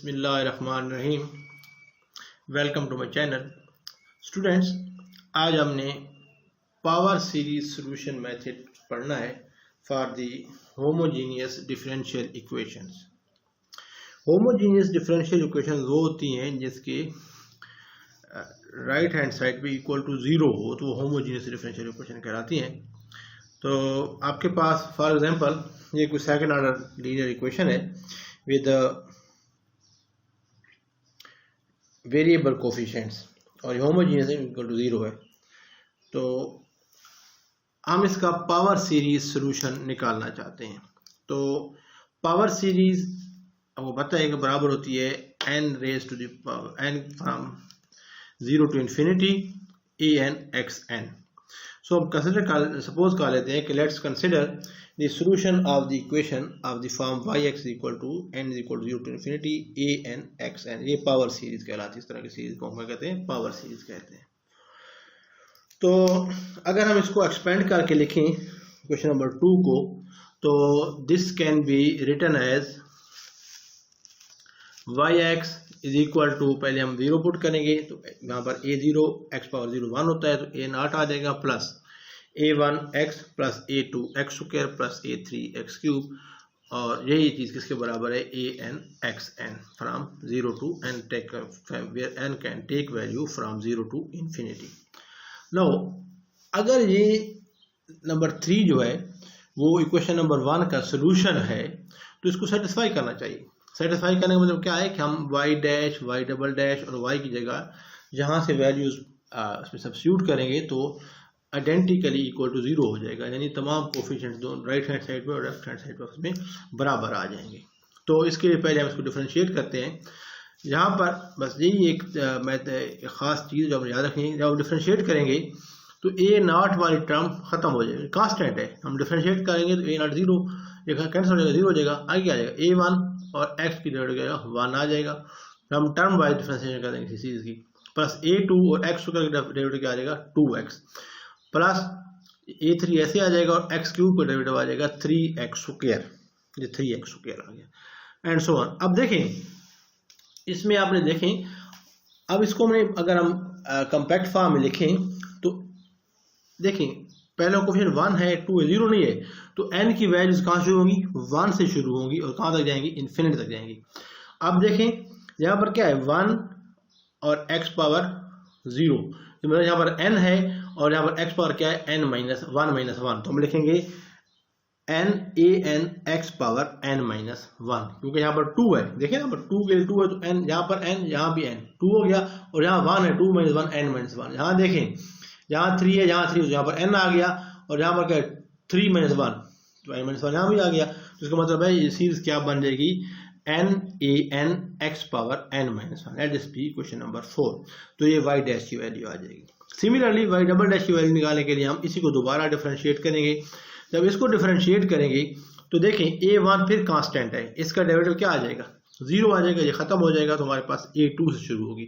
बिस्मिल्लाहिर्रहमानिर्रहीम। Welcome to my channel. Students, आज हमने पावर सीरीज सॉल्यूशन मेथड पढ़ना है for the homogeneous differential equations. Homogeneous differential equations वो होती हैं जिसके राइट हैंड साइड पे इक्वल टू ज़ीरो हो तो वो होमोजीनियस डिफरेंशियल इक्वेशन कहलाती हैं। तो आपके पास फॉर एग्जांपल ये कोई सेकंड ऑर्डर लीनियर इक्वेशन है विद वेरिएबल कोफिशिएंट्स और होमोजीनियस इक्वल टू ज़ीरो है, तो हम इसका पावर सीरीज सॉल्यूशन निकालना चाहते हैं। तो पावर सीरीज आपको पता है कि बराबर होती है n raise to the power n from 0 to infinity an xn। So हम सपोज कर लेते हैं कि let's consider the solution of the equation of the form yx equal to n equal to 0 to infinity an xn। ये power series कहलाती है। इस तरह की सीरीज को हम कहते हैं पावर सीरीज कहते हैं। तो अगर हम इसको एक्सपेंड करके लिखें क्वेश्चन नंबर 2 को, तो this can be written as yx is equal to, पहले हम 0 पुट करेंगे तो यहाँ पर a0 x पावर 0 1 होता है, तो a0 आ जाएगा plus a1 x plus a2 x square plus a3 x cube, और यही चीज़ किसके बराबर है an xn from 0 to n take where n can take value from 0 to infinity। Now अगर ये नंबर 3 जो है वो इक्वेशन नंबर 1 का सोल्यूशन है तो इसको सेटिस्फाई करना चाहिए। सेटिस्फाई करने का मतलब क्या है कि हम y dash y double dash और y की जगह जहाँ से वैल्यूज उसमें सब्स्टिट्यूट करेंगे तो आइडेंटिकली इक्वल टू 0 हो जाएगा, यानी तमाम कोफिशिएंट्स दोनों राइट हैंड साइड पर और लेफ्ट हैंड साइड पर उसमें बराबर आ जाएंगे। तो इसके लिए पहले हम इसको डिफरेंशिएट करते हैं। यहाँ पर बस यही एक ख़ास चीज़ जो हम याद रखेंगे, जब हम डिफरेंशिएट करेंगे तो a0 वाली टर्म खत्म हो जाएगी, कांस्टेंट है। हम डिफरेंशिएट करेंगे तो a0 0 कैंसिल हो जाएगा, 0 हो जाएगा, आगे आ जाएगा a1 और x की डेरिवेटिव जाएगा 1 आ जाएगा। तो हम टर्म वाइज डिफरेंशिएशन कर देंगे किसी चीज़ की, प्लस a2 और x का डेरिवेटिव क्या आ जाएगा 2x, प्लस a3 ऐसे आ जाएगा और x क्यूब का डेरिवेटिव आ जाएगा 3x स्क्वायर, ये 3x स्क्वायर आ गया एंड सो ऑन। अब देखें इसमें आपने देखें, अब इसको हमने अगर हम कम्पैक्ट फॉर्म में लिखें तो देखें पहले कोफिशिएंट 1 है, 2 है, 0 नहीं है, तो n की वैल्यूज कहाँ शुरू होंगी 1 से शुरू होंगी और कहाँ तक जाएंगी इन्फिनिटी तक जाएंगी। अब देखें यहाँ पर क्या है 1 और x पावर 0, तो मतलब यहाँ पर n है और यहाँ पर x पावर क्या है n माइनस 1, तो हम लिखेंगे n an x power n minus 1, क्योंकि यहाँ पर 2 है। देखिए यहाँ पर 2 के लिए 2 है तो n, यहाँ पर n, यहाँ भी n 2 हो गया, और यहाँ 1 है 2 माइनस 1 n माइनस 1। यहाँ देखें यहाँ 3 है, यहाँ 3 यहाँ पर n आ गया, और यहाँ पर क्या है 3 माइनस 1 तो n माइनस 1 यहाँ भी आ गया। तो इसका मतलब है ये सीरीज क्या बन जाएगी n an x power n minus 1। Let this be question number 4। तो ये y डैश की वैल्यू आ जाएगी। सिमिलरली y डबल डैश की वैल्यू निकालने के लिए हम इसी को दोबारा डिफरेंशिएट करेंगे। जब इसको डिफरेंशिएट करेंगे तो देखें a1 फिर कांस्टेंट है, इसका डेरिवेटिव क्या आ जाएगा 0 आ जाएगा, ये खत्म हो जाएगा, तो हमारे पास a2 से शुरू होगी,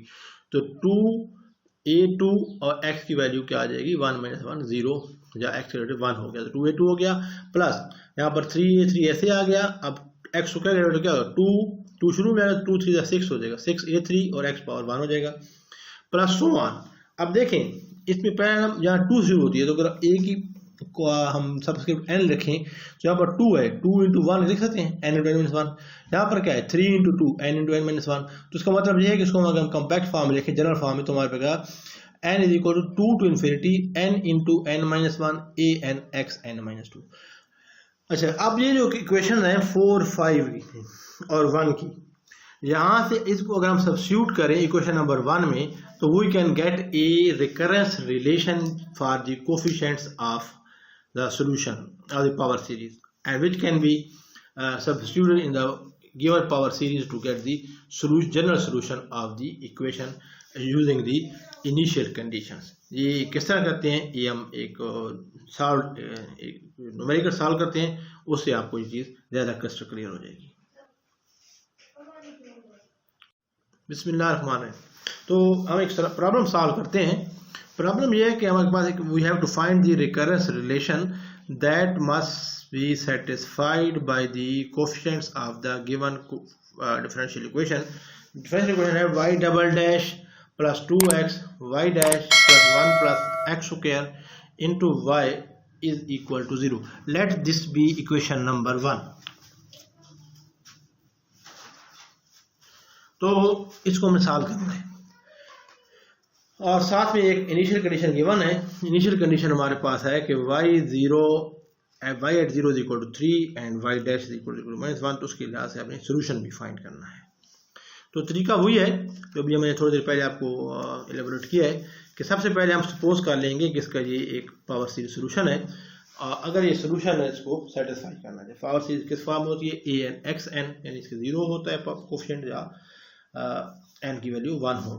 तो 2a2 और x की वैल्यू क्या आ जाएगी 1 माइनस 1 0, या x का डेरिवेटिव 1 हो गया तो 2a2 हो गया, प्लस यहाँ पर 3a3 ऐसे आ गया। अब x का डेरिवेटिव क्या होगा 2 शुरू में आएगा, 2 3 6 हो जाएगा, 6a3 और x पावर 1 हो जाएगा, प्लस सो ऑन। अब देखें इसमें पहले यहाँ 2 शुरू होती है, तो अगर a की को हम सबस्क्रिप्ट n रखें तो यहाँ पर 2 है, 2 इंटू 1 लिख सकते हैं n इंटू n माइनस 1। यहाँ पर क्या है 3 into 2 n into n minus 1। तो इसका मतलब ये है कि इसको अगर हम कम्पैक्ट फॉर्म में लिखें, जनरल फॉर्म में, तो हमारे पास n is equal to 2 to infinity n into n minus 1 an x n minus 2। अच्छा, अब ये जो इक्वेशन है 4 5 और 1 की, यहाँ से इसको अगर हम सब्स्टिट्यूट करें इक्वेशन नंबर 1 में, तो we can get a recurrence relation for the coefficients of the solution of the power series, and which can be substituted in the given power series to get the general solution of the equation using the initial conditions। ये किस तरह करते हैं, ये हम एक numerical solve करते हैं, उससे आपको ये चीज़ ज़्यादा क्लियर क्लियर हो जाएगी। बिस्मिल्लाहिर्रहमानिर्रहीम। तो हम एक प्रॉब्लम सॉल्व करते हैं। प्रॉब्लम यह है कि हमारे पास एक we have to find the recurrence relation that must be satisfied by the coefficients of the given differential equation. Differential equation है y डबल डैश plus 2x y dash plus 1 plus x square into y is equal to 0। Let this be equation number 1। तो इसको हम solve करेंगे और साथ में एक इनिशियल कंडीशन गिवन है। इनिशियल कंडीशन हमारे पास है कि y at 0 is equal to 3 and y dash is equal to -1। तो उसके लिहाज से हमें सोल्यूशन भी फाइंड करना है। तो तरीका वही है जो अभी मैंने थोड़ी देर पहले आपको एलेबोरेट किया है कि सबसे पहले हम सपोज कर लेंगे कि इसका ये एक पावर सीरीज सोल्यूशन है। अगर ये सोल्यूशन है इसको सेटिस्फाई करना है। पावर सीरीज किस फॉर्म होती है, ए एन एक्स एन, यानी इसके 0 होता है कोफिशिएंट या एन की वैल्यू 1 हो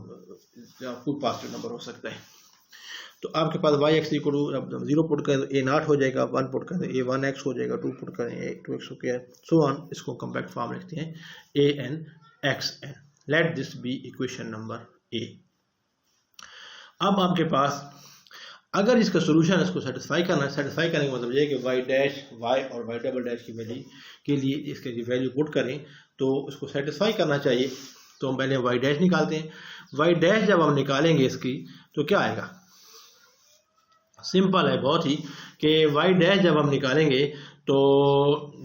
या कोई पॉजिटिव नंबर हो सकता है। तो आपके पास Y X equal to 0 put करें तो ए नॉट हो जाएगा, 1 पुट करें ए 1 एक्स हो जाएगा, 2 पुट करें a 2 x square so on. इसको कॉम्पैक्ट फॉर्म लिखते हैं a n x n. Let this be equation number a. अब आपके पास अगर इसका सोल्यूशन इसको सेटिस्फाई करना है, सेटिस्फाई करने का मतलब ये है कि वाई डैश वाई और वाई डबल डैश की वैल्यू के लिए इसके वैल्यू पुट करें तो उसको सेटिस्फाई करना चाहिए। तो हम पहले वाई डैश निकालते हैं। वाई डैश जब हम निकालेंगे इसकी तो क्या आएगा, सिंपल है बहुत ही कि वाई डैश जब हम निकालेंगे तो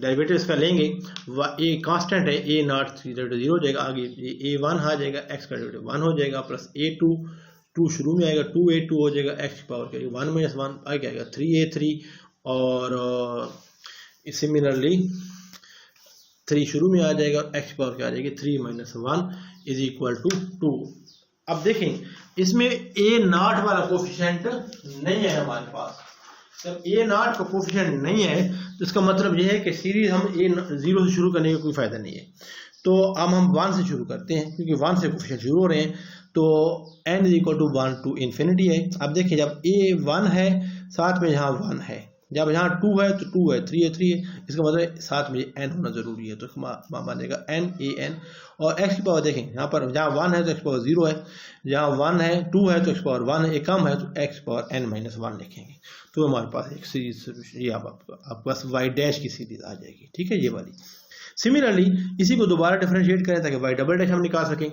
डेरिवेटिव इसका लेंगे, ए कांस्टेंट है, ए नॉट 0 हो जाएगा, आगे ए 1 आ जाएगा, एक्स का डेरिवेटिव 1 हो जाएगा, प्लस ए 2 शुरू में आएगा, 2a2 हो जाएगा, एक्स की पावर क्या 1 - 1 आगे आएगा 3a3 और सिमिलरली 3 शुरू में आ जाएगा और एक्स की पावर क्या आ जाएगी 3 - 1 इज इक्वल टू 2। अब देखें इसमें ए नॉट वाला कोफिशिएंट नहीं है हमारे पास। जब ए नॉट का कोफिशिएंट नहीं है तो इसका मतलब यह है कि सीरीज हम ए 0 से शुरू करने का कोई फायदा नहीं है। तो अब हम 1 से शुरू करते हैं क्योंकि 1 से कोफिशिएंट शुरू हो रहे हैं। तो n is equal to 1 to infinity है। अब देखिए जब a 1 है साथ में यहाँ 1 है, जब यहाँ 2 है तो 2 है, 3 है 3 है, इसका मतलब साथ में n होना जरूरी है। तो मानेगा n a n और x की पावर देखें यहाँ पर जहाँ 1 है तो x पावर 0 है, जहाँ 1 है 2 है तो x पावर 1 है, एक कम है तो x पावर n - 1 लिखेंगे। तो हमारे पास एक सीरीज ये आपके पास y डैश की सीरीज आ जाएगी। ठीक है ये वाली। सिमिलरली इसी को दोबारा डिफरेंशिएट करें ताकि y डबल डैश हम निकाल सकें।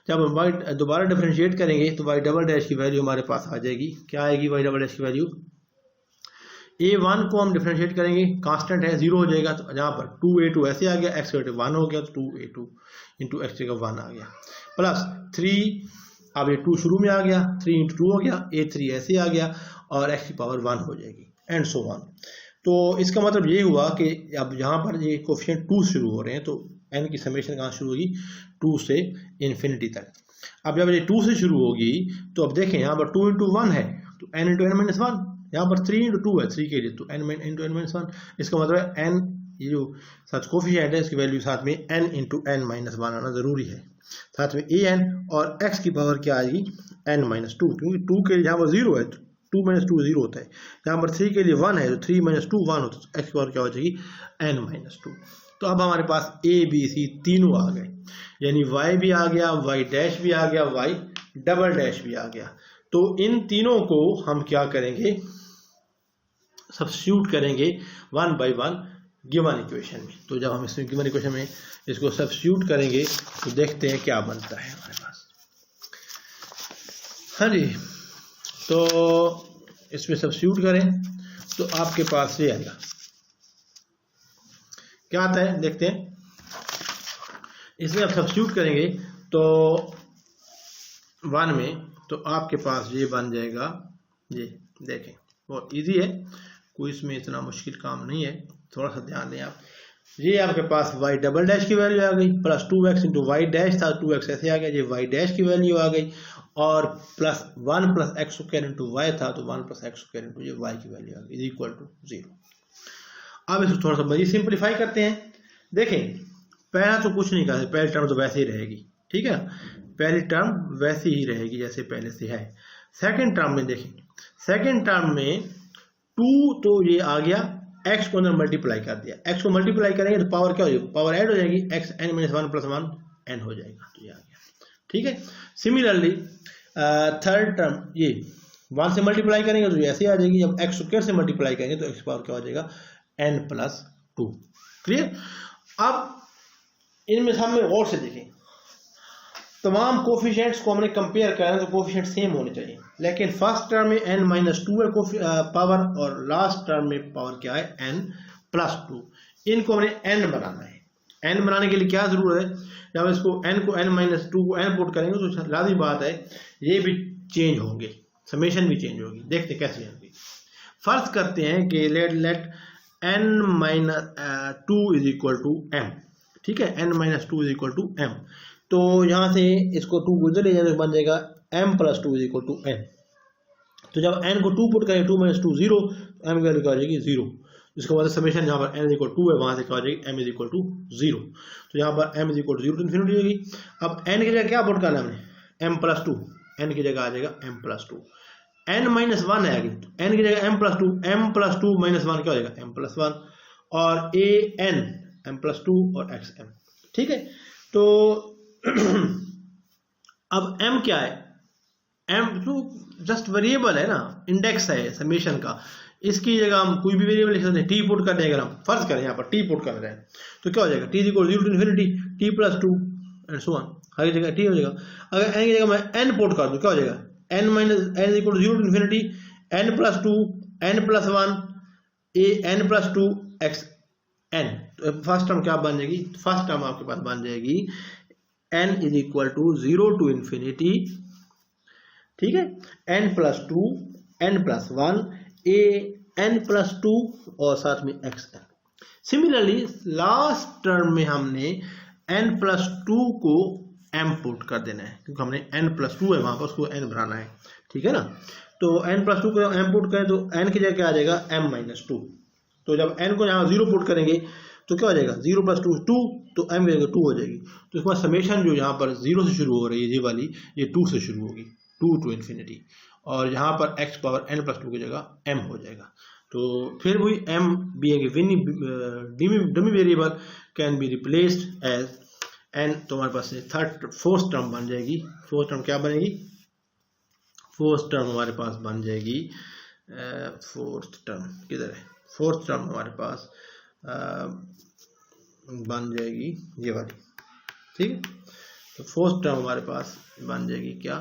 जब हम y दोबारा डिफरेंशिएट करेंगे तो y डबल डैश की वैल्यू हमारे पास आ जाएगी। क्या आएगी y डबल डैश की वैल्यू, a1 को हम डिफरेंशिएट करेंगे, कांस्टेंट है 0 हो जाएगा, तो जहाँ पर 2a2 ऐसे आ गया, x का 1 हो गया तो 2a2 इंटू एक्स का 1 आ गया, प्लस 3 अब ये 2 शुरू में आ गया, 3 इंटू 2 हो गया, a3 ऐसे आ गया और x की पावर 1 हो जाएगी एंड सो ऑन। तो इसका मतलब ये हुआ कि अब यहाँ पर ये कोफिशिएंट 2 शुरू हो रहे हैं तो n की समेशन कहाँ शुरू होगी 2 से इन्फिनिटी तक। अब जब ये 2 से शुरू होगी तो अब देखें यहाँ पर 2 इंटू 1 है तो n इंटू n - 1, यहाँ पर 3 इंटू 2 है 3 के लिए तो n इंटू n - 1। इसका मतलब है n ये जो साथ कोफिशिएंट है इसकी वैल्यू साथ में n इंटू n - 1 आना जरूरी है, साथ में an और x की पावर क्या आएगी n - 2, क्योंकि 2 के लिए यहाँ पर 0 है तो 2 - 2 0 होता है, यहाँ पर 3 के लिए 1 है तो 3 - 2 1 होता है, x की पावर क्या हो जाएगी n - 2। तो अब हमारे पास a b c तीनों आ गए, यानी y भी आ गया, y डैश भी आ गया, y डबल डैश भी आ गया। तो इन तीनों को हम क्या करेंगे, सब्स्टिट्यूट करेंगे 1 by 1 गिवन इक्वेशन में। तो जब हम इसमें गिवन इक्वेशन में इसको सब्स्टिट्यूट करेंगे तो देखते हैं क्या बनता है हमारे पास। हाँ जी, तो इसमें सब्स्टिट्यूट करें तो आपके पास ये आएगा, क्या आता है देखते हैं। इसमें आप सब्स्टिट्यूट करेंगे तो 1 में तो आपके पास ये बन जाएगा, ये देखें बहुत इजी है, कोई इसमें इतना मुश्किल काम नहीं है, थोड़ा सा ध्यान दें आप। ये आपके पास y डबल डैश की वैल्यू आ गई, plus 2x into Y dash था 2x ऐसे आ गया, ये y डैश की वैल्यू आ गई और plus 1 plus x square into y था तो 1 प्लस एक्स स्क्वायर इंटू ये y की वैल्यू आ गई इज इक्वल टू 0। अब इसको थोड़ा सा मजीद सिंप्लीफाई करते हैं। देखें पहला तो कुछ नहीं करते, पहली टर्म तो वैसे ही रहेगी, ठीक है, पहली टर्म वैसी ही रहेगी जैसे पहले से है। सेकेंड टर्म में देखें, सेकेंड टर्म में 2 तो ये आ गया, x को अंदर मल्टीप्लाई कर दिया, x को मल्टीप्लाई करेंगे तो पावर क्या हो जाएगी, पावर ऐड हो जाएगी, x n - 1 प्लस 1 n हो जाएगा, तो ये आ गया। ठीक है, सिमिलरली थर्ड टर्म ये 1 से मल्टीप्लाई करेंगे तो ये ऐसे आ जाएगी, जब x स्क्वायर से मल्टीप्लाई करेंगे तो x पावर क्या हो जाएगा n + 2। क्लियर। अब इनमें सामने गौर से देखें, तमाम कोफिशिएंट्स को हमने कंपेयर करना तो कोफिशिएंट सेम होने चाहिए, लेकिन फर्स्ट टर्म में n-2 है पावर और लास्ट टर्म में पावर क्या है n+2। इनको हमने n बनाना है। n बनाने के लिए क्या जरूरत है, जब इसको n को n-2 को n पुट करेंगे तो लाज़मी बात है ये भी चेंज होंगे, समेशन भी चेंज होगी। देखते कैसे होंगी। फर्ज करते हैं कि let n-2 is equal to m, ठीक है, n-2 is equal to m। तो यहाँ से इसको 2 को इधर ले जाए तो बन जाएगा m+2 is equal to n। तो जब n को 2 पुट करें 2 - 2 0, तो m की वैल्यू क्या हो जाएगी 0। इसका मतलब समेशन जहाँ पर n इक्वल 2 है वहाँ से क्या हो जाएगी m इज इक्वल टू 0। तो यहाँ पर m is equal to 0 to infinity होगी। अब n की जगह क्या पुट करना है हमने m+2, n की जगह आ जाएगा m+2। n-1 है आगे, तो n की जगह m+2, m+2 - 1 क्या हो जाएगा m+1 और a n m+2 और xm, ठीक है। तो अब m क्या है, m तो जस्ट वेरिएबल है ना, इंडेक्स है समेशन का, इसकी जगह हम कोई भी वेरिएबल लिख सकते हैं। t पुट करते हैं, अगर हम फर्ज करें यहाँ पर t पुट कर रहे हैं तो क्या हो जाएगा t equal 0 to infinity t+2 and so on, हर जगह t हो जाएगा। अगर n की जगह मैं n पुट कर दूं क्या हो जाएगा n equal 0 to infinity n+2 n+1 a n+2 x n। तो फर्स्ट टर्म क्या बन जाएगी, फर्स्ट टर्म आपके पास बन जाएगी n is equal to 0 to infinity, ठीक है, n+2 n+1 a n+2 और साथ में xn। सिमिलरली लास्ट टर्म में हमने n+2 को m पुट कर देना है, क्योंकि हमने n+2 है वहां पर, उसको n बनाना है, ठीक है ना। तो n+2 को m पुट करें तो n की जगह क्या आ जाएगा m-2। तो जब n को यहाँ 0 पुट करेंगे तो क्या हो जाएगा 0 + 2 2, तो m की जगह 2 हो जाएगी। तो इसके बाद समेशन जो यहाँ पर 0 से शुरू हो रही है ये वाली, ये 2 से शुरू होगी, 2 टू इन्फिनिटी, और यहाँ पर x पावर n+2 की जगह m हो जाएगा। तो फिर वही m dummy variable can be replaced as n। तो हमारे पास फोर्थ टर्म बन जाएगी। फोर्थ टर्म क्या बनेगी, फोर्थ टर्म हमारे पास बन जाएगी, फोर्थ टर्म किधर है, फोर्थ टर्म हमारे पास बन जाएगी ये वाली, ठीक है। तो फोर्थ टर्म हमारे पास बन जाएगी क्या,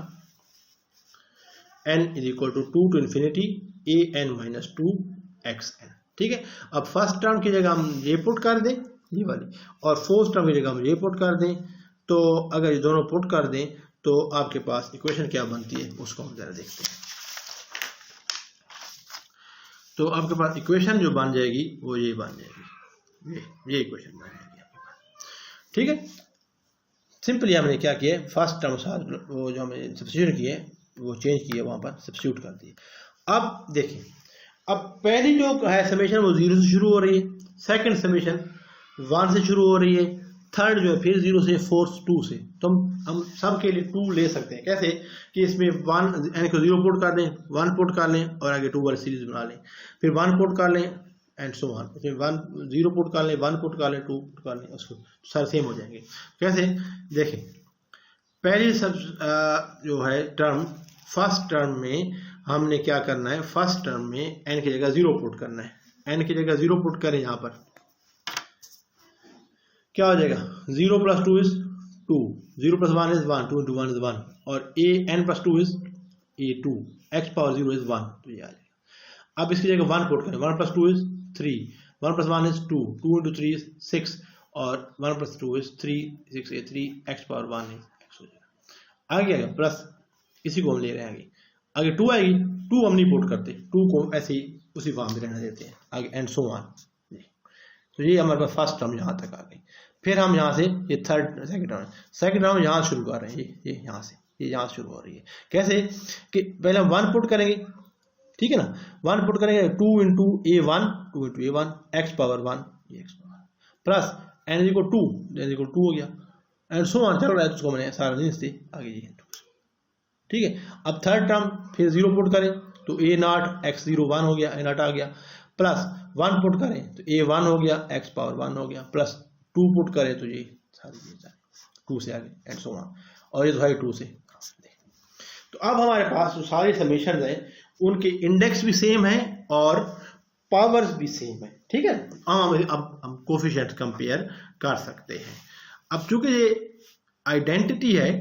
n is equal to 2 to infinity a n-2 xn, ठीक है। अब फर्स्ट टर्म की जगह हम ये पुट कर दें ये वाली, और फोर्थ टर्म की जगह हम ये पुट कर दें। तो अगर ये दोनों पुट कर दें तो आपके पास इक्वेशन क्या बनती है उसको हम जरा देखते हैं। तो आपके पास इक्वेशन जो बन जाएगी वो ये बन जाएगी, ये इक्वेशन बन जाएगी आपके पास, ठीक है। सिंपली हमने क्या किया, फर्स्ट टर्म साथ वो जो हमने सब्स्टिट्यूट किए वो चेंज किए, वहां पर सब्स्टिट्यूट कर दिए। अब देखिए, अब पहली जो है समेशन वो 0 से शुरू हो रही है, सेकंड समेशन 1 से शुरू हो रही है, थर्ड जो है फिर 0 से, फोर्थ 2 से। तो हम सब के लिए 2 ले सकते हैं, कैसे कि इसमें 1 n को 0 पुट कर दें, 1 पुट कर लें और आगे 2 वाली सीरीज बना लें, फिर 1 पुट कर लें एंड सो ऑन, फिर 1 0 पुट कर लें, 1 पुट कर लें, 2 पुट कर लें, उसको सारे सेम हो जाएंगे। कैसे देखें, पहली सब जो है टर्म, फर्स्ट टर्म में हमने क्या करना है, फर्स्ट टर्म में n की जगह 0 पुट करना है, n की जगह 0 पुट करें, यहाँ पर क्या हो जाएगा 0 + 2 इज 2, 0 + 1 इज 1, 2 × 1 इज 1, और a n+2 is a2, x power 0 is 1, तो ये आ जाएगा। अब इसकी जगह 1 पुट करें, 1 + 2 इज 3, 1 + 1 इज 2, 2 × 3 इज 6, और 1 + 2 is 3, 6 a 3, x power 1 is x हो जाएगा। आगे आएगा प्लस, इसी को हम ले रहे हैं आगे 2 आएगी, 2 हम नहीं पुट करते, 2 को ऐसे ही उसी फॉर्म में रहने देते हैं आगे एंड सो ऑन। तो ये हमारे पास फर्स्ट टर्म यहाँ तक आ गई। फिर हम यहाँ से ये सेकंड टर्म यहाँ शुरू कर रहे हैं, ये यहाँ से, ये यहाँ शुरू हो रही है। कैसे कि पहले हम 1 पुट करेंगे, ठीक है ना, 1 पुट करेंगे, 2 × a1, 2 × a1, x पावर 1, ये x power, plus n = 2, n = 2 हो गया एंड सो ऑन चल रहा है। तो उसको मैंने सारा नहीं से आगे ये, ठीक है। अब थर्ड टर्म फिर 0 पुट करें तो a0 x0 1 हो गया, a0 आ गया, प्लस 1 पुट करें तो a1 हो गया, x पावर 1 हो गया, प्लस 2 पुट करें तो ये सारी चीजें 2 से आगे एंड सो ऑन, और ये तो है 2 से। तो अब हमारे पास जो सारे समेशन हैं उनके इंडेक्स भी सेम है और पावर्स भी सेम है, ठीक है। अब हम कोफिशिएंट कंपेयर कर सकते हैं। अब चूंकि ये आइडेंटिटी है,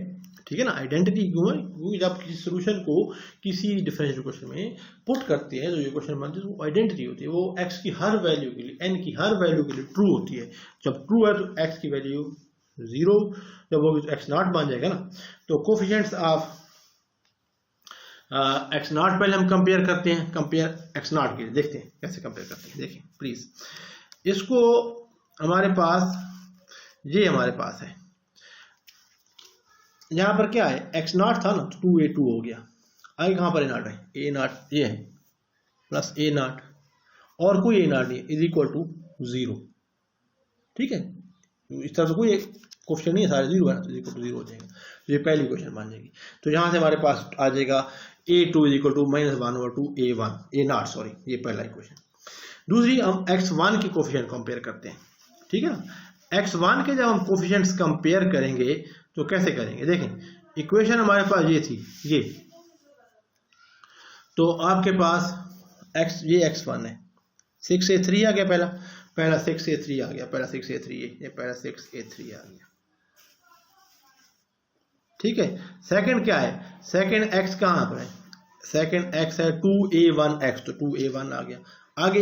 ठीक है ना, आइडेंटिटी क्यों है, क्योंकि जब किसी सोल्यूशन को किसी डिफरेंशियल इक्वेशन में पुट करते हैं तो ये क्वेश्चन बनती है, वो आइडेंटिटी होती है, वो x की हर वैल्यू के लिए, n की हर वैल्यू के लिए ट्रू होती है। जब ट्रू है तो x की वैल्यू 0, जब वो x नॉट बन जाएगा ना, तो कोफिशिएंट्स ऑफ x नॉट पहले हम कंपेयर करते हैं, कंपेयर x नॉट के लिए देखते हैं कैसे कंपेयर करते हैं। देखिए प्लीज, इसको हमारे पास, ये हमारे पास है, यहाँ पर क्या है, x नॉट था ना तो 2a2 हो गया, आगे कहाँ पर a नॉट है, a नॉट ये है प्लस a नॉट और कोई a नॉट नहीं इज इक्वल टू 0, ठीक है। इस तरह से कोई क्वेश्चन नहीं है, सारे 0 है ना, तो इज इक्वल टू 0 हो जाएगा, तो ये पहली क्वेश्चन बन जाएगी। तो यहाँ से हमारे पास आ जाएगा a2 is equal to -1/2 a1 a naught, sorry, ये पहला इक्वेशन। दूसरी, हम x1 की कोफिशिएंट कंपेयर करते हैं, ठीक है ना। x1 के जब हम कोफिशिएंट्स कंपेयर करेंगे तो कैसे करेंगे, देखें इक्वेशन हमारे पास ये थी, ये तो आपके पास x, ये x1 है, 6a3 आ गया, पहला 6a3 आ गया, पहला 6a3 ये पहला 6a3 आ गया, ठीक है। सेकंड क्या है, सेकंड x कहाँ पर है, सेकंड x है 2a1x, तो 2a1 आ गया, आगे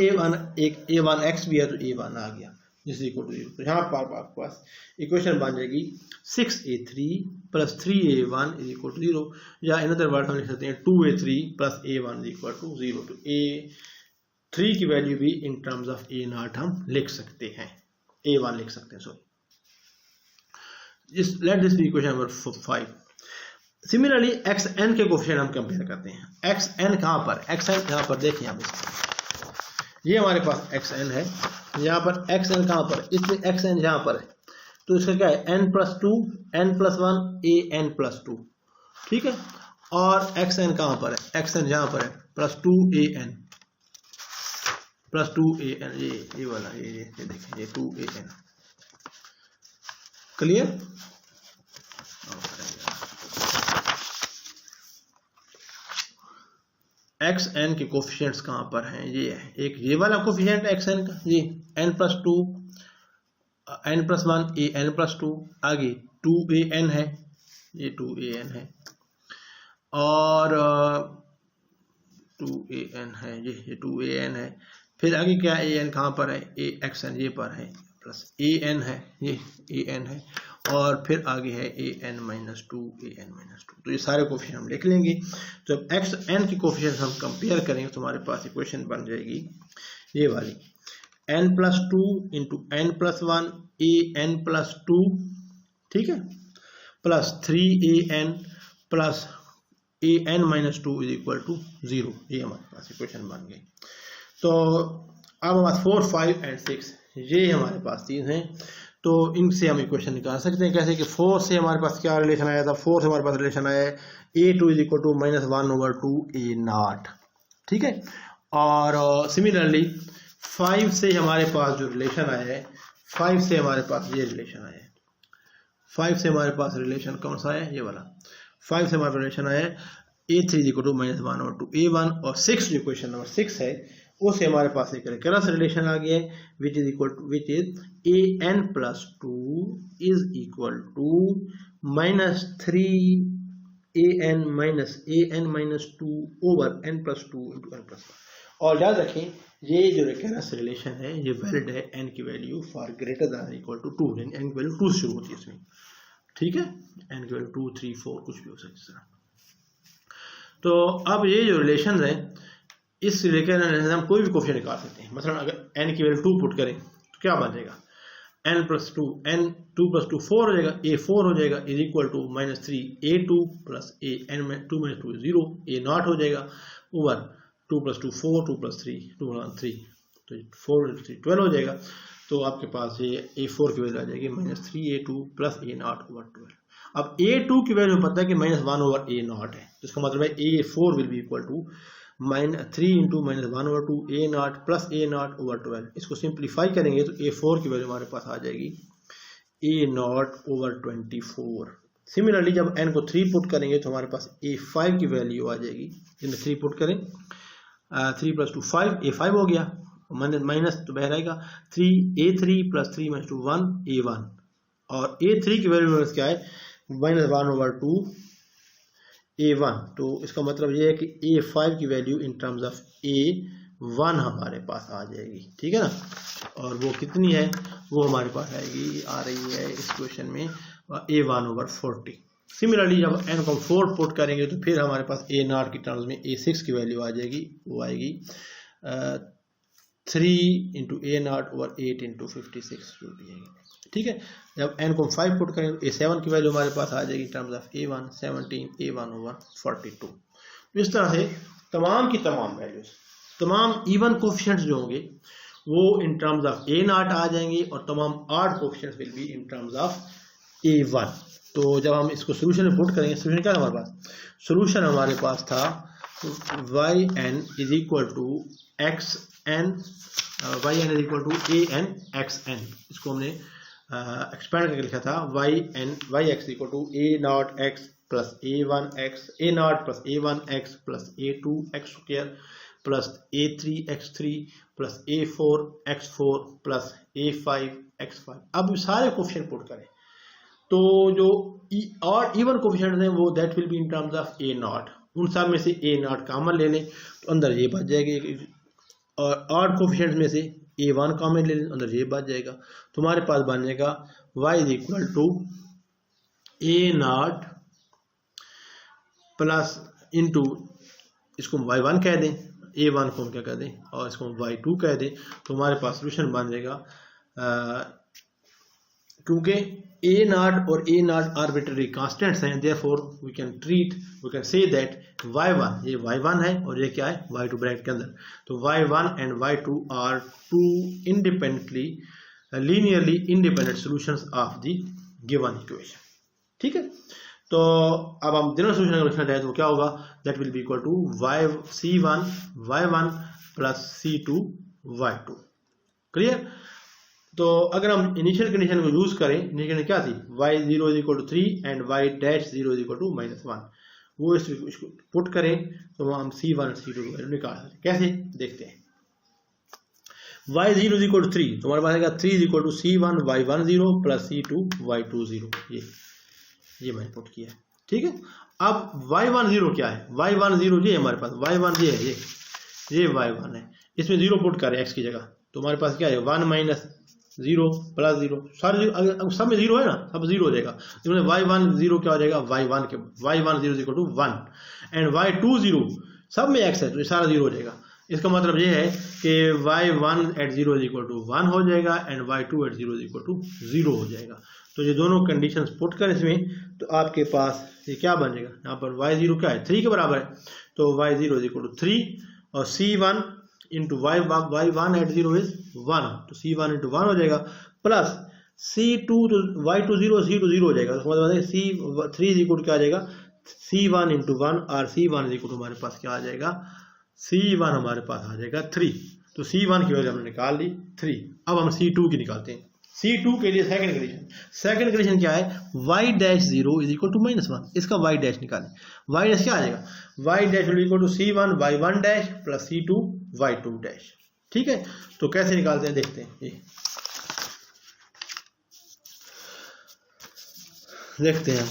एक a1x भी है तो a1 आ गया, जिस इक्वल टू 0। तो यहाँ पर आपके पास इक्वेशन बन जाएगी 6a3 plus 3a1 is equal to 0, या इन अदर वर्ड हम लिख सकते हैं 2a3 plus a1 is equal to 0। तो a3 की वैल्यू भी in terms of a naught हम लिख सकते हैं, a1 लिख सकते हैं, sorry. Let this be equation number 5। Similarly xn के कोफिशिएंट हम कंपेयर करते हैं, xn कहाँ पर, xn यहाँ पर देखिए आप, ये हमारे पास xn है, यहाँ पर xn कहाँ पर, इसमें xn यहाँ पर है, तो इसका क्या है n+2 n+1 an+2, ठीक है। और xn कहाँ पर है, xn यहाँ पर है +2an, ये वाला, ये देखें, ये 2an, क्लियर। xn के कोफिशिएंट्स कहाँ पर हैं, ये है, एक ये वाला कोफिशिएंट xn का, ये n+2 n+1 an+2, आगे 2an है, ये 2an है, और 2an है, ये 2an है, फिर आगे क्या an कहाँ पर है, xn ये पर है, प्लस an है, ये an है, और फिर आगे है an-2 तो ये सारे कोफिशिएंट हम लिख लेंगे। तो जब xn की कोफिशिएंट हम कंपेयर करेंगे तो हमारे पास इक्वेशन बन जाएगी ये वाली, n+2 इंटू n+1 an+2, ठीक है, plus 3an plus an-2 is equal to 0, ये हमारे पास इक्वेशन बन गई। तो अब हमारे पास 4, 5 एंड 6 ये हमारे पास चीज हैं, तो इनसे हम इक्वेशन निकाल सकते हैं। कैसे कि 4 से हमारे पास क्या रिलेशन आया था, 4 से हमारे पास रिलेशन आया है a2 is equal to -1/2 a naught, ठीक है। और सिमिलरली 5 से हमारे पास जो रिलेशन आया है, 5 से हमारे पास ये रिलेशन आया है, 5 से हमारे पास रिलेशन कौन सा है, ये वाला 5 से हमारा रिलेशन आया है a3 is equal to -1/2 a1, और 6 जो इक्वेशन नंबर 6 है उससे हमारे पास एक रिकरेंस रिलेशन आ गया है which is an+2 is equal to -3an-2 over n+2 into n+1। और याद रखें ये जो रिकरेंस रिलेशन है ये वैलिड है n की वैल्यू for greater than equal to 2, यानी n की वैल्यू 2 से शुरू होती है इसमें, ठीक है, n की वैल्यू 2, 3, 4 कुछ भी हो सकती है। तो अब ये जो रिलेशन है, इस रिलेशन हम कोई भी कोफिशिएंट निकाल सकते हैं। मतलब अगर n की वैल्यू 2 पुट करें तो क्या बन जाएगा, n+2 n2 + 2 4 हो जाएगा, a4 हो जाएगा is equal to -3a2 plus an2 - 2 0 a naught हो जाएगा ओवर 2 + 2 4 2 + 3 2 + 3, तो 4 3 12 हो जाएगा। तो आपके पास ये a4 की वैल्यू आ जाएगी -3a2 plus a naught over 12। अब a2 की वैल्यू पता है कि -1/a नॉट है, तो इसका मतलब है a4 will be equal to -3 into -1/2 a naught plus a naught over 12। इसको सिंप्लीफाई करेंगे तो a4 की वैल्यू हमारे पास आ जाएगी a नॉट ओवर 24। सिमिलरली जब n को 3 पुट करेंगे तो हमारे पास a5 की वैल्यू आ जाएगी, जिनमें 3 पुट करें 3 + 2 5 a5 हो गया, माइनस तो बह रहेगा 3 a3 + 3 - 2 1 a1, और A3 की वैल्यू क्या है -1/2 A1। तो इसका मतलब ये है कि A5 की value in terms of A1 हमारे पास आ जाएगी, ठीक है ना। और वो कितनी है, वो हमारे पास आएगी, आ रही है इस क्वेश्चन में A1/40। सिमिलरली जब n को 4 पुट करेंगे तो फिर हमारे पास A0 की टर्म्स में A6 की वैल्यू आ जाएगी, वो आएगी 3 × A0/8 × 56 जो भी है, ठीक है। जब n को 5 पुट करेंगे तो A7 की वैल्यू हमारे पास आ जाएगी टर्म्स ऑफ A1 17 A1/42। तो इस तरह से तमाम की तमाम वैल्यूज, तमाम इवन कोफिशिएंट्स जो होंगे वो इन टर्म्स ऑफ A0 आ जाएंगे और तमाम odd coefficients will be in terms of A1। तो जब हम इसको सोल्यूशन में पुट करेंगे, सोल्यूशन क्या है हमारे पास, सोल्यूशन हमारे पास था yn is equal to xn, yn is equal to an xn। इसको हमने एक्सपेंड करके लिखा था yx equal to a0x plus a1x, a0 plus a1x plus a2x square plus a3x3 plus a4x4 plus a5x5। अब सारे कोफिशिएंट पुट करें तो जो और इवन कोफिशिएंट हैं वो that will be in terms of A0। उन सब में से A0 कॉमन ले लें तो अंदर ये बच जाएगी, और ऑड कोफिशिएंट में से A1 कॉमन ले लें अंदर ये बच जाएगा। तो हमारे पास बन जाएगा y is equal to A0 plus into, इसको y1 कह दें, A1 को हम क्या कह दें और इसको y2 कह दें। तो हमारे पास सोल्यूशन बन जाएगा, क्योंकि A0 और A0 आर्बिट्ररी कांस्टेंट्स हैं, therefore we can say that y1, ये y1 है और ये क्या है y2 ब्रैकेट के अंदर। तो y1 and y2 are two independently linearly independent solutions of the given equation, ठीक है। तो अब हम दोनों सोल्यूशन अगर लिखना चाहें तो क्या होगा, that will be equal to C1 y1 plus C2 y2। Clear. तो अगर हम इनिशियल कंडीशन को यूज करें, इनिशियल कंडीशन क्या थी, y0 is equal to 3 and y'0 is equal to -1, वो इसको पुट करें तो हम C1 C2 की वैल्यू निकाल सकते हैं। कैसे देखते हैं, y0 इज इक्वल टू 3 तो हमारे पास आएगा 3 is equal to C1 y10 plus C2 y20। ये मैंने पुट किया, ठीक है। अब y10 क्या है, y10 ये हमारे पास y1 ये है, ये y1 है, इसमें 0 पुट करें x की जगह तो हमारे पास क्या है 1 माइनस 0 प्लस 0, सारे अगर सब में 0 है ना, सब 0 हो जाएगा। y10 क्या हो जाएगा, y10 is equal to 1 and y20 सब में x है तो ये सारा 0 हो जाएगा। इसका मतलब ये है कि y1 eight 0 is equal to 1 हो जाएगा and y2 at 0 is equal to 0 हो जाएगा। तो ये दोनों कंडीशंस पुट करें इसमें तो आपके पास ये क्या बन जाएगा, यहाँ पर y0 क्या है 3 के बराबर है, तो y0 इज इक्वल टू 3 और C1 into y1 eight 0 is 1, तो C1 इंटू 1 हो जाएगा प्लस C2 तो y20 C2 0 हो जाएगा। तो मतलब C3 इज इक्वल टू क्या आ जाएगा C1 इंटू 1 और C1 इज इक्वल टू हमारे पास क्या आ जाएगा, C1 हमारे पास आ जाएगा 3। तो C1 की वैल्यू हमने निकाल ली 3। अब हम C2 की निकालते हैं। C2 के लिए सेकंड कंडीशन क्या है, y'0 इज इक्वल टू -1, इसका y' निकालें। y' क्या आ जाएगा, y' equal to C1 y1' plus C2 y2', ठीक है। तो कैसे निकालते हैं देखते हैं, ये देखते हैं।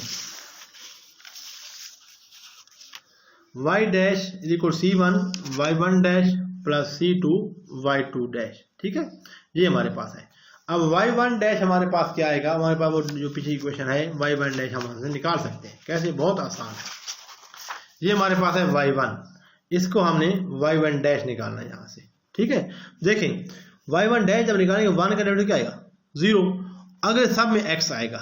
y' is equal C1 y1' plus C2 y2', ठीक है, ये हमारे पास है। अब y1' हमारे पास क्या आएगा, हमारे पास वो जो पिछली इक्वेशन है y1' हम यहाँ से निकाल सकते हैं। कैसे, बहुत आसान है। ये हमारे पास है y1, इसको हमने y1' निकालना है यहाँ से, ठीक है। देखें y1' जब निकालेंगे 1 का डेरिवेटिव क्या आएगा 0, अगर सब में x आएगा,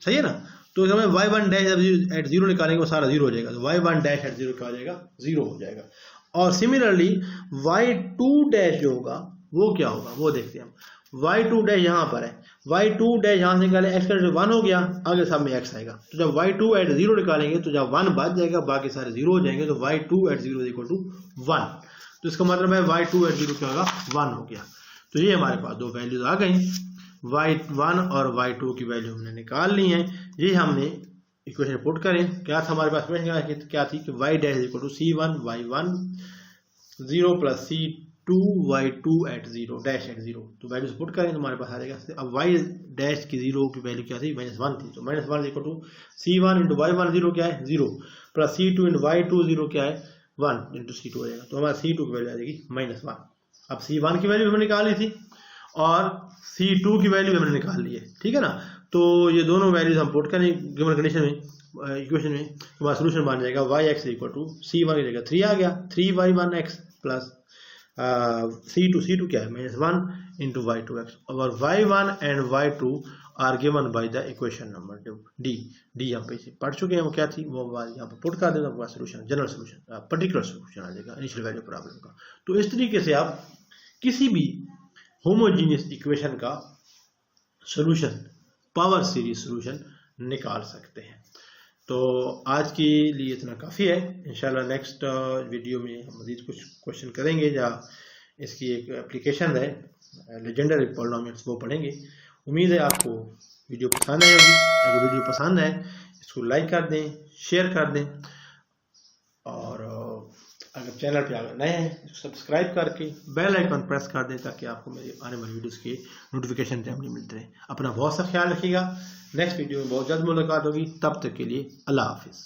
सही है ना। तो हमें y1' जब एट 0 निकालेंगे वो सारा 0 हो जाएगा, तो y1' एट 0 क्या हो जाएगा 0 हो जाएगा। और सिमिलरली y2' जो होगा वो क्या होगा, वो देखते हैं हम। y2' यहाँ पर है, y2' यहाँ से निकाले x का 1 हो गया, आगे सब में x आएगा। तो जब y2 एट 0 निकालेंगे तो जब 1 बच जाएगा बाकी सारे 0 हो जाएंगे, तो y2 एट 0 इक्वल टू 1। तो इसका मतलब है y2 एट 0 क्या होगा 1 हो गया। तो ये हमारे पास दो वैल्यूज आ गई, y1 और y2 की वैल्यू हमने निकाल ली है। ये हमने इक्वेशन पुट करें, क्या था हमारे पास क्या थी कि y' equal to C1 y1 0 plus 2y2 at 0 dash at 0, तो वैल्यूज पुट करें तो हमारे पास आ जाएगा। अब y डैश की 0 की वैल्यू क्या थी, -1 थी, तो -1 equal to c1 into y1 0 क्या है 0 प्लस c2 इंटू y2 0 क्या है 1 इंटू c2 हो जाएगा, तो हमारा c2 की वैल्यू आ जाएगी -1। अब c1 की वैल्यू हमने निकाली थी और c2 की वैल्यू हमने निकाल ली है, ठीक है ना। तो ये दोनों वैल्यूज हम पुट करें गिवन कंडीशन में, इक्वेशन में, तो हमारा सोल्यूशन बन जाएगा y(x) इक्वल टू c1 की जगह 3 आ गया 3y1x प्लस c2 क्या है -1 इंटू y2x, और y1 and y2 are given by the equation number D यहाँ पे पढ़ चुके हैं, वो क्या थी वो यहाँ पे पुट कर देना, आपका solution general solution particular solution आ जाएगा इनिशियल वैल्यू प्रॉब्लम का। तो इस तरीके से आप किसी भी होमोजीनियस इक्वेशन का सोल्यूशन, पावर सीरीज सोल्यूशन निकाल सकते हैं। तो आज के लिए इतना काफ़ी है, इंशाल्लाह नेक्स्ट वीडियो में हम मज़ीद कुछ क्वेश्चन करेंगे या इसकी एक एप्लीकेशन है लेजेंडरी पॉलिनोमियल्स वो पढ़ेंगे। उम्मीद है आपको वीडियो पसंद आएगी। अगर वीडियो पसंद आए इसको लाइक कर दें, शेयर कर दें, और अगर चैनल पे अगर नए हैं इसको सब्सक्राइब करके बेल आइकन प्रेस कर दें ताकि आपको मेरे आने वाली वीडियोस के नोटिफिकेशन टाइमली मिलते रहे। अपना बहुत सा ख्याल रखिएगा। नेक्स्ट वीडियो में बहुत जल्द मुलाकात होगी, तब तक के लिए अल्लाह हाफिज़।